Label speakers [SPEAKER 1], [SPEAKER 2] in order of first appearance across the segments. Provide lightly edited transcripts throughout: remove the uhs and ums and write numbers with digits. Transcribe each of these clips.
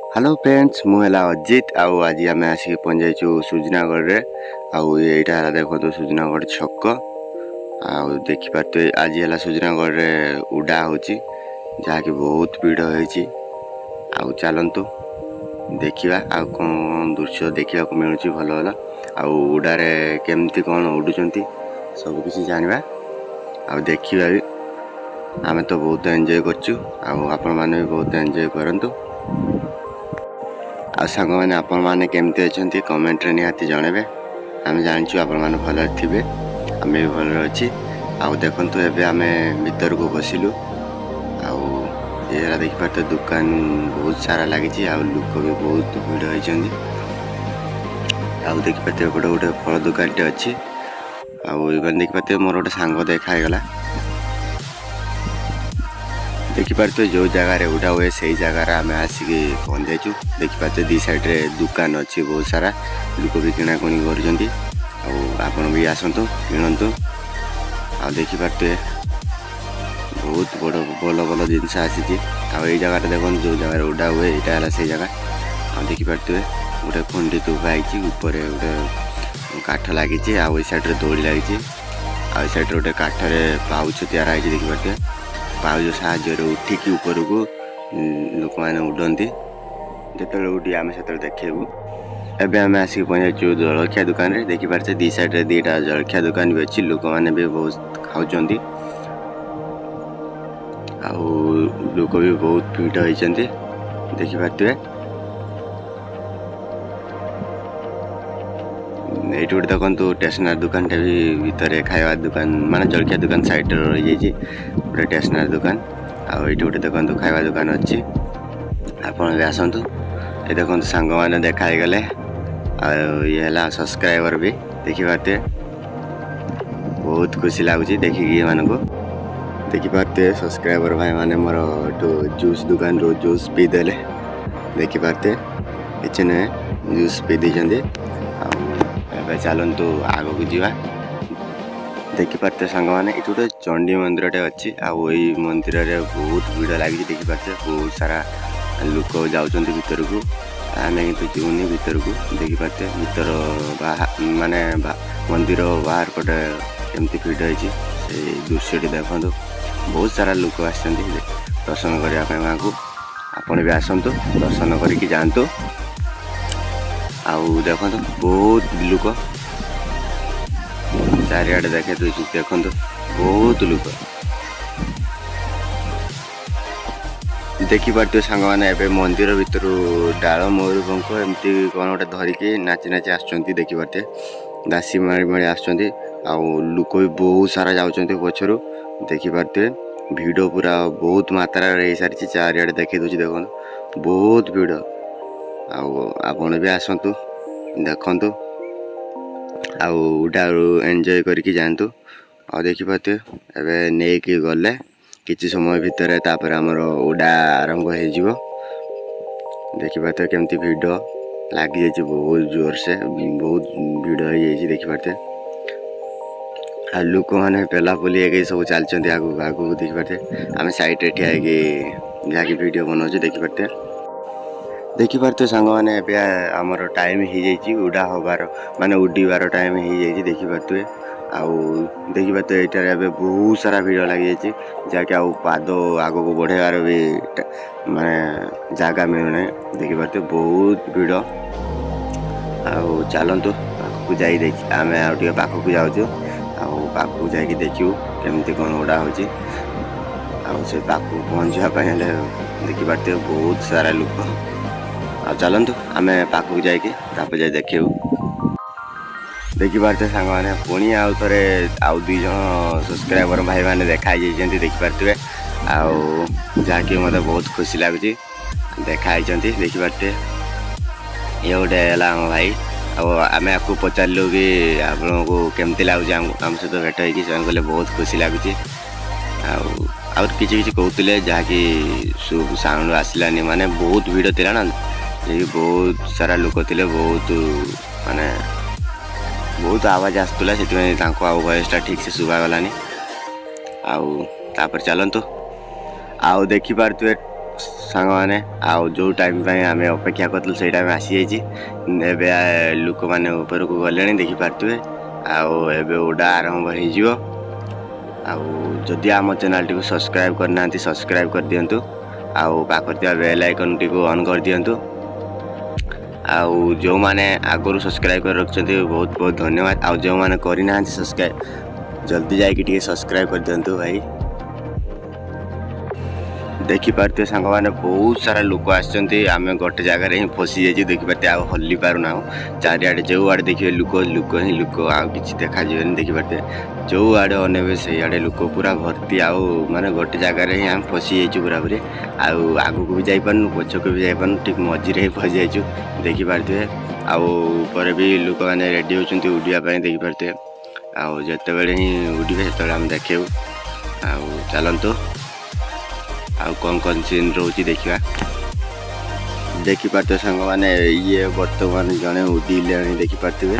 [SPEAKER 1] Hello friends मुझे अजित आज आम आसिक पहुँचाइछु सुजनागढ़ यहाँ देखो तो सुजनागढ़ छक देखिपारे आज है सुजनागढ़ उड़ा हो जहाँकि बहुत भीड़ हो चलतु देखा कौन दृश्य देखा मिलूँ भल भल उड़ारे केमती कौन उड़ुंट सबकि जाना आ देखा भी आम तो बहुत एंजॉय करपण मैंने भी बहुत एंजॉय करूँ सांग मैंने आपण मैंने केमती अच्छा कमेंट रे निहाती जनइबे आम जाचु आपण मैंने भल थे आम भी भल अच्छी देखु एवं आम भीतर को बसिलु ये देखिए दुकान बहुत सारा लगी लोक भी बहुत भीड़ होती देखिए गोटे गोटे फल दुकान टे अच्छी देखिए मोर गोटे सांग देखागला देखिपारे जो जगार उड़ा हुए से जगार आम आसिक पहुँच जाइए देखिपारे दी साइड्रे दुकान अच्छी बहुत सारा लोक भी किणाकुणी कर भी आसतु किणतु देखिपारे बहुत बड़ भल भल जिनस आसी जगह देखो जो जगार उड़ा हुए यहाँ है से जगह देखिपारे गोटे खुंडी तुपाई ऊपर गोटे काठ लगी सैड्रे दौड़ी लगी सैड्रे गोटे काठर पाउच तैयार देखिपारे पाउज साहाଯ୍ୟ उठिकी ऊपर को लोक मैंने उड़ती जो उड़ी आम से देखू एवं आम आसिक पहुँचाइु जलखिया दुकान रे देखिपारे दी साइड्रे दीटा जलखिया दुकान भी अच्छी लोक मैंने भी बहुत खाऊँ लोक भी बहुत भीड़ होती देखिपारे ये गोटे देखो स्टेशनरी दुकान भी भितर खाଇବା दुकान माने जलखिया दुकान साइड रही गोटे स्टेशनरी दुकान ये गोटे देखो खाଇବା दुकान अच्छी आपड़ भी आसतु ये देखो सांग मैंने देखागले ये है सब्सक्राइबर भी देखिपारे बहुत खुशी लगुच देखिकी मानक देखिपारे सब्सक्राइबर भाई मैंने मोर जूस दुकान रो जूस पीदेले देखिपारे किसी नुहे जूस पी देते चलतु आग को जीवा देखिपारे सांग मैंने ये गोटे चंडी मंदिर टे अच्छी आई मंदिर रे बहुत भीड़ लगी देखिपारे बहुत सारा लोक जाऊँ भीतर को आम कि जीवनी भीतर को देखिपारे भीतर माने मंदिर बाहर पटे केमती भीड़ होती दृश्य देखो बहुत सारा लोक आस दर्शन करने माँ को आपण भी आसतु दर्शन करके जातु देखो बहुत लोक चारिआडे देखे देखो बहुत लोक देखिपारे सांग मैंने एवं मंदिर भितर डाल मयूर पंख एमती कौन गोटे धरिकी नाची नाची आसुँच देखिपारे दासी मारी मारी आसुँच लोक भी बहुत सारा जाऊँ पछर देखिपारे भिड़ पूरा बहुत मात्रा हो सारी चारिआडे देखे दूसरी देखो बहुत भिड़ आपण भी आसतु देखु उड़ा एंजॉय करके जातु देखिपारे एवं नहीं कि गले किसी समय भितर तापर आमर उड़ा आरंभ हो देखिपारे केमती भिड़ लगी जाइए बहुत जोर से बहुत भिड़ हो जाइए देखिपारे लोक मैंने पेलापुली एक सब चलते आगू आगू देखिपारे आम साइड ठिया जहाँकि वीडियो बनाऊँ देखिपारे सांग मैंने आमर टाइम हो उड़ा हबार माने उड़ीबार टाइम हो देखिपारे देखिपारे यहाँ बहुत सारा भीड़ लगी जहाँकि पाद आग को बढ़ेबार भी माने जगह मिलूना देखिपारे बहुत भीड़ चलतु पाखक जाए आम आगे पाखक जाऊँ पाखक जा देखू केमती कौन उड़ा हो से पाखक पहुँचापी देखिपारे बहुत सारा लोक चलतु आम पाखक जाए देखू देखिपारे सांग मैंने पुणी आउ थे आउ दुई जन सब्सक्राइबर भाई मैंने देखाई देखिपारे जहाँकि मत बहुत खुशी लगुच देखाई देखिपारे ये गोटे है आम भाई आम आपको पचारू कि आपण को केमती लगुच आम सहित भेट हो कहले बहुत खुशी लगुच किसी कहते जहाँकि साउंड आसलानी माने बहुत भीड़ थी ना ये बहुत सारा लोक थे बहुत माने बहुत आवाज आसूला से वॉइसटा ठीक से शुभागलानी चलतु देखिपारे ସାଙ୍ଗମାନେ ଆଉ ଯେଉଁ ଟାଇମ୍ ପାଇଁ ଆମେ ଅପେକ୍ଷା କରିଥିଲୁ ସେଇ ଟାଇମ୍ ଆସିଯାଇଛି। ଏବେ ଲୋକମାନେ ଉପରକୁ ଗଲେଣି ଦେଖିପାରୁଥିବେ। ଆଉ ଏବେ ଉଡ଼ା ଆରମ୍ଭ ହେଇଯିବ। ଆଉ ଯଦି ଆମ ଚ୍ୟାନେଲ୍ଟିକୁ ସବସ୍କ୍ରାଇବ୍ କରିନାହାନ୍ତି ସବସ୍କ୍ରାଇବ୍ କରିଦିଅନ୍ତୁ। ଆଉ ପାଖରେ ଥିବା ବେଲ୍ ଆଇକନ୍ଟିକୁ ଅନ୍ କରିଦିଅନ୍ତୁ। ଆଉ ଯେଉଁମାନେ ଆଗରୁ ସବସ୍କ୍ରାଇବ୍ କରି ରଖିଛନ୍ତି ବହୁତ ବହୁତ ଧନ୍ୟବାଦ। ଆଉ ଯେଉଁମାନେ କରିନାହାନ୍ତି ସବସ୍କ୍ରାଇବ୍ ଜଲ୍ଦି ଯାଇକି ଟିକେ ସବସ୍କ୍ରାଇବ୍ କରିଦିଅନ୍ତୁ ଭାଇ। ଦେଖିପାରୁଥିବେ ସାଙ୍ଗମାନେ ବହୁତ ସାରା ଲୋକ ଆସିଛନ୍ତି। ଆମେ ଗୋଟେ ଜାଗାରେ ହିଁ ଫସି ଯାଇଛୁ ଦେଖିପାରୁଥିବେ। ଆଉ ହଲି ପାରୁନାହୁଁ। ଚାରିଆଡ଼େ ଯେଉଁଆଡ଼େ ଦେଖିବେ ଲୋକ ହିଁ ଲୋକ, ଆଉ କିଛି ଦେଖାଯିବେନି। ଦେଖିପାରୁଥିବେ ଯେଉଁଆଡ଼େ ଅନେଇବେ ସେଇଆଡ଼େ ଲୋକ ପୁରା ଭର୍ତ୍ତି। ଆଉ ମାନେ ଗୋଟେ ଜାଗାରେ ହିଁ ଆମେ ଫସି ଯାଇଛୁ ପୁରାପୁରି। ଆଉ ଆଗକୁ ବି ଯାଇପାରୁନୁ ପଛକୁ ବି ଯାଇପାରୁନୁ, ଠିକ୍ ମଝିରେ ହିଁ ଫସି ଯାଇଛୁ ଦେଖିପାରୁଥିବେ। ଆଉ ଉପରେ ବି ଲୋକମାନେ ରେଡ଼ି ହେଉଛନ୍ତି ଉଡ଼ିବା ପାଇଁ ଦେଖିପାରୁଥିବେ। ଆଉ ଯେତେବେଳେ ହିଁ ଉଡ଼ିବେ ସେତେବେଳେ ଆମେ ଦେଖେଇବୁ। ଆଉ ଚାଲନ୍ତୁ ଆଉ କ'ଣ ସିନ୍ ରହୁଛି ଦେଖିବା। ଦେଖିପାରୁଥିବେ ସାଙ୍ଗମାନେ ଇଏ ବର୍ତ୍ତମାନ ଜଣେ ଉଡ଼ିଲେଣି ଦେଖିପାରୁଥିବେ।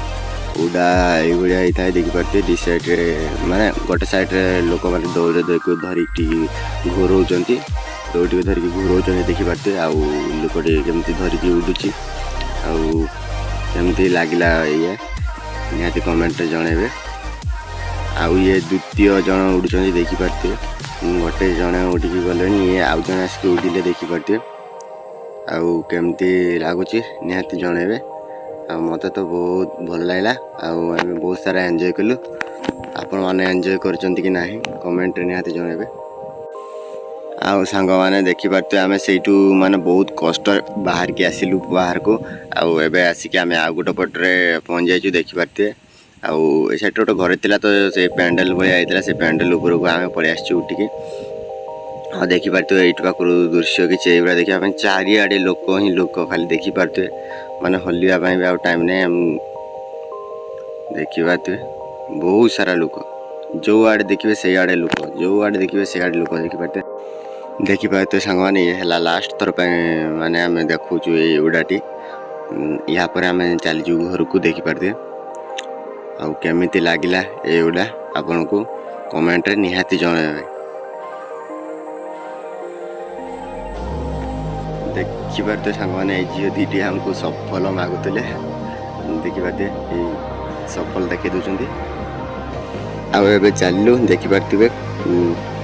[SPEAKER 1] ଉଡ଼ା ଏଇଭଳିଆ ହେଇଥାଏ ଦେଖିପାରୁଥିବେ। ଦି ସାଇଡ଼୍ରେ ମାନେ ଗୋଟେ ସାଇଡ଼୍ରେ ଲୋକମାନେ ଦୌଡ଼ିକୁ ଧରିକି ଘୋରଉଛନ୍ତି, ଦୌଡ଼ିକୁ ଧରିକି ଘୋରଉଛନ୍ତି ଦେଖିପାରୁଥିବେ। ଆଉ ଲୋକଟି କେମିତି ଧରିକି ଉଡ଼ୁଛି ଆଉ କେମିତି ଲାଗିଲା ଇଏ ନିହାତି କମେଣ୍ଟରେ ଜଣାଇବେ। ଆଉ ଇଏ ଦ୍ୱିତୀୟ ଜଣ ଉଡ଼ୁଛନ୍ତି ଦେଖିପାରୁଥିବେ। ଗୋଟେ ଜଣେ ଉଡ଼ିକି ଗଲେଣି, ଇଏ ଆଉ ଜଣେ ଆସିକି ଉଡ଼ିଲେ ଦେଖିପାରୁଥିବେ। ଆଉ କେମିତି ଲାଗୁଛି ନିହାତି ଜଣାଇବେ। ଆଉ ମୋତେ ତ ବହୁତ ଭଲ ଲାଗିଲା। ଆଉ ଆମେ ବହୁତ ସାରା ଏନ୍ଜୟ କଲୁ। ଆପଣମାନେ ଏନ୍ଜୟ କରିଛନ୍ତି କି ନାହିଁ କମେଣ୍ଟରେ ନିହାତି ଜଣାଇବେ। ଆଉ ସାଙ୍ଗମାନେ ଦେଖିପାରୁଥିବେ ଆମେ ସେଇଠୁ ମାନେ ବହୁତ କଷ୍ଟ ବାହାରିକି ଆସିଲୁ ବାହାରକୁ। ଆଉ ଏବେ ଆସିକି ଆମେ ଆଉ ଗୋଟେ ପଟରେ ପହଞ୍ଚି ଯାଇଛୁ ଦେଖିପାରୁଥିବେ। ଆଉ ଏ ସାଇଡ଼୍ରେ ଗୋଟେ ଘର ଥିଲା ତ ସେ ପ୍ୟାଣ୍ଡେଲ୍ ଭଳିଆ ହେଇଥିଲା, ସେ ପ୍ୟାଣ୍ଡେଲ୍ ଉପରକୁ ଆମେ ପଳେଇ ଆସିଛୁ ଉଠିକି। ଆଉ ଦେଖିପାରୁଥିବେ ଏଇଠି ପାଖରୁ ଦୃଶ୍ୟ କିଛି ଏଇଭଳିଆ ଦେଖିବା ପାଇଁ ଚାରିଆଡ଼େ ଲୋକ ହିଁ ଲୋକ ଖାଲି ଦେଖିପାରୁଥିବେ। ମାନେ ହଲିବା ପାଇଁ ବି ଆଉ ଟାଇମ୍ ନାହିଁ। ଦେଖିପାରୁଥିବେ ବହୁତ ସାରା ଲୋକ, ଯେଉଁଆଡ଼େ ଦେଖିବେ ସେଇଆଡ଼େ ଲୋକ, ଯେଉଁଆଡ଼େ ଦେଖିବେ ସେଇଆଡ଼େ ଲୋକ ଦେଖିପାରୁଥିବେ ସାଙ୍ଗମାନେ। ଇଏ ହେଲା ଲାଷ୍ଟ ଥର ପାଇଁ ମାନେ ଆମେ ଦେଖାଉଛୁ ଏଇ ଉଡ଼ାଟି। ଏହା ପରେ ଆମେ ଚାଲିଛୁ ଘରକୁ ଦେଖିପାରୁଥିବେ। ଆଉ କେମିତି ଲାଗିଲା ଏଇ ଉଡ଼ା ଆପଣଙ୍କୁ କମେଣ୍ଟରେ ନିହାତି ଜଣାଇବେ। ଦେଖିପାରୁଥିବେ ସାଙ୍ଗମାନେ ଏଇ ଝିଅ ଦୁଇଟି ଆମକୁ ସଫଳ ମାଗୁଥିଲେ ଦେଖିପାରୁଥିବେ। ଏଇ ସଫଳ ଦେଖାଇ ଦେଉଛନ୍ତି। ଆଉ ଏବେ ଚାଲିଲୁ ଦେଖିପାରୁଥିବେ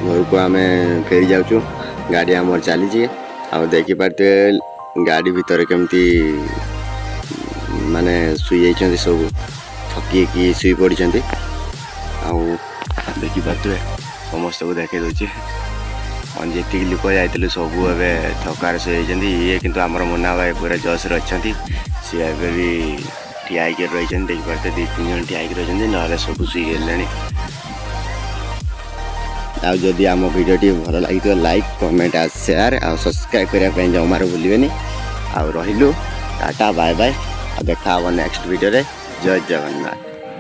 [SPEAKER 1] ଘରକୁ ଆମେ ଫେରି ଯାଉଛୁ। ଗାଡ଼ି ଆମର ଚାଲିଛି। ଆଉ ଦେଖିପାରୁଥିବେ ଗାଡ଼ି ଭିତରେ କେମିତି ମାନେ ଶୋଇଯାଇଛନ୍ତି ସବୁ, ଥକିକି ଶୋଇ ପଡ଼ିଛନ୍ତି। ଆଉ ଦେଖିପାରୁଥିବେ ସମସ୍ତଙ୍କୁ ଦେଖାଇ ଦେଉଛି। ଯେତିକି ଲୋକ ଯାଇଥିଲୁ ସବୁ ଏବେ ଥକାରେ ଶୋଇଯାଇଛନ୍ତି। ଇଏ କିନ୍ତୁ ଆମର ମୁନା ଭାଇ ପୁରା ଜସ୍ରେ ଅଛନ୍ତି। ସିଏ ଏବେ ବି ଠିଆ ହେଇକି ରହିଛନ୍ତି ଦେଖିପାରୁଥିବେ। 2-3 ଜଣ ଠିଆ ହେଇକି ରହିଛନ୍ତି, ନହେଲେ ସବୁ ଶୋଇଗଲେଣି। ଆଉ ଯଦି ଆମ ଭିଡ଼ିଓଟି ଭଲ ଲାଗିଥିବ ଲାଇକ୍ କମେଣ୍ଟ ଆଉ ସେୟାର ଆଉ ସବସ୍କ୍ରାଇବ୍ କରିବା ପାଇଁ ଜମାରୁ ଭୁଲିବେନି। ଆଉ ରହିଲୁ, ଟାଟା ବାଏ ବାଏ। ଆଉ ଦେଖା ହେବ ନେକ୍ସଟ ଭିଡ଼ିଓରେ। ଜୟ ଜଗନ୍ନାଥ।